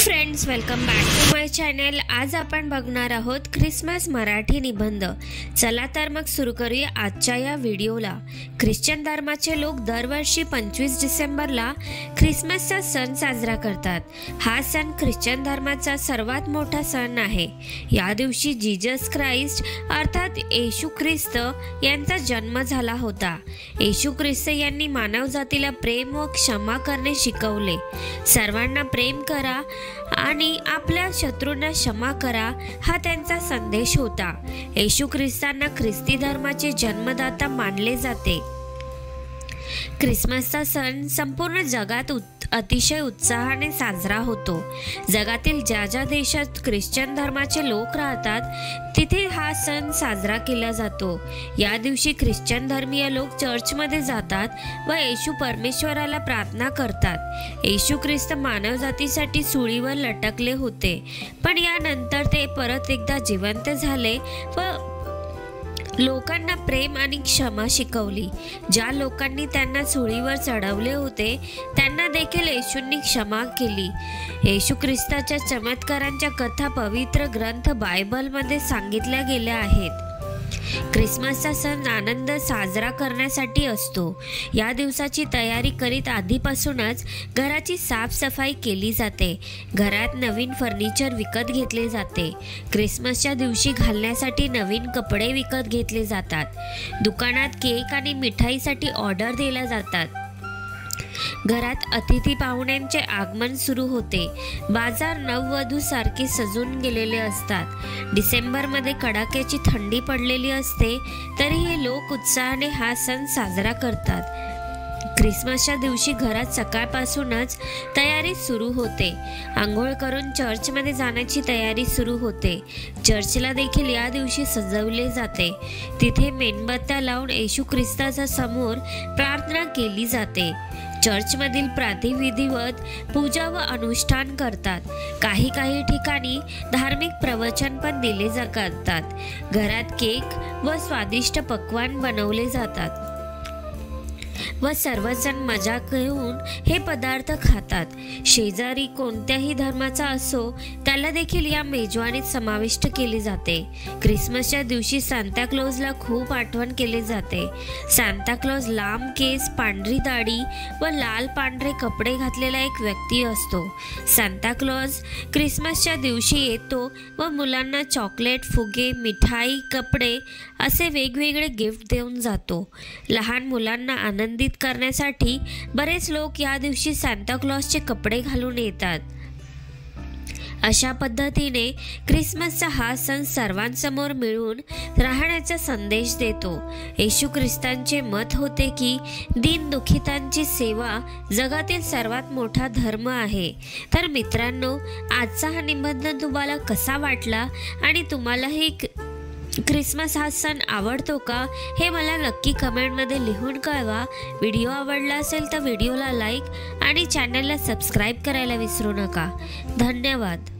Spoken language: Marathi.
Friends, welcome back to my channel. आज आपण बघणार आहोत ख्रिसमस मराठी निबंध। चला तर मग सुरू करूया आजच्या या व्हिडिओला। ख्रिश्चन धर्माचे लोक दरवर्षी 25 डिसेंबरला ख्रिसमसचा सण साजरा करतात। हा सण ख्रिश्चन धर्माचा सर्वात मोठा सण आहे। या दिवशी जीसस ख्राइस्ट अर्थात येशू ख्रिस्त यांचा जन्म झाला होता। येशू ख्रिस्त यांनी मानवजातीला प्रेम व क्षमा करणे शिकवले। सर्वांना प्रेम करा आणि आपल्या शत्रूंना क्षमा करा हा त्यांचा संदेश होता। येशू ख्रिस्तांना ख्रिस्ती धर्माचे जन्मदाता मानले जाते। ख्रिसमसचा सण संपूर्ण जगात अतिशय उत्साहाने साजरा होतो। जगातील ज्या देशात ख्रिश्चन धर्माचे लोक राहतात तिथे हा सण साजरा केला जातो। या दिवशी ख्रिश्चन धर्मीय लोक चर्चमध्ये जातात व येशू परमेश्वराला प्रार्थना करतात। येशू ख्रिस्त मानवजातीसाठी सुळीवर लटकले होते, पण यानंतर ते परत एकदा जिवंत झाले व लोकांना प्रेम आणि क्षमा शिकवली। ज्या लोकांनी त्यांना सुळीवर चढवले होते त्यांना देखील येशूंनी क्षमा केली। येशू ख्रिस्ताच्या चमत्कारांच्या कथा पवित्र ग्रंथ बायबलमध्ये सांगितल्या गेल्या आहेत। ख्रिसमसचा सण आनंद साजरा करण्यासाठी असतो। या दिवसाची तयारी करीत आधीपासूनच घराची साफसफाई केली जाते। घरात नवीन फर्निचर विकत घेतले जाते। ख्रिसमसच्या दिवशी घालण्यासाठी नवीन कपडे विकत घेतले जातात। दुकानात केक आणि मिठाईसाठी ऑर्डर दिल्या जातात। घरात अतिथी पाहुण्यांचे आगमन सुरू होते। बाजार नववधू सारखे सजून गेलेले असतात। डिसेंबरमध्ये कडाक्याची थंडी पडलेली असते, तरीही लोक उत्साहाने हा सण साजरा करतात। ख्रिसमसच्या दिवशी घरात सकाळपासूनच तयारी सुरू होते। आंघोळ करून चर्चमध्ये जाण्याची तयारी सुरू होते। चर्चला देखील या दिवशी सजवले जाते। तिथे मेणबत्त्या लावून येशू ख्रिस्ताच्या समोर प्रार्थना केली जाते। चर्चमधील प्रातिविधिवत पूजा व अनुष्ठान करतात। काही ठिकाणी धार्मिक प्रवचन पण दिले जातात। घरात केक व स्वादिष्ट पक्वान्न बनवले जातात व सर्वजण मजा घेऊन हे पदार्थ खातात। शेजारी कोणत्याही धर्माचा असो त्याला देखील या मेजवानीत समाविष्ट केले जाते। ख्रिसमसच्या दिवशी सांता क्लॉजला खूप आठवण केली जाते। सांता क्लॉज लांब केस, पांढरी दाढी व लाल पांढरे कपडे घातलेला एक व्यक्ती असतो। सांता क्लॉज ख्रिसमसच्या दिवशी येतो व मुलांना चॉकलेट, फुगे, मिठाई, कपडे असे वेगवेगळे गिफ्ट देऊन जातो। लहान मुलांना आनंदित करण्यासाठी बरेच लोक या दिवशी सांता क्लॉजचे कपडे घालून येतात। अशा पद्धतीने ख्रिसमसचा हा सण सर्वांसमोर मिळून राहण्याचा संदेश देतो। येशू ख्रिस्तांचे मत होते की दीनदुखितांची सेवा जगातील सर्वात मोठा धर्म आहे। तर मित्रांनो, आजचा हा निबंध तुम्हाला कसा वाटला आणि तुम्हालाही ख्रिसमस हा सण आवडतो का हे मला नक्की कमेंटमध्ये लिहून कळवा। व्हिडिओ आवडला असेल तर व्हिडिओला लाईक आणि चॅनलला सबस्क्राईब करायला विसरू नका। धन्यवाद।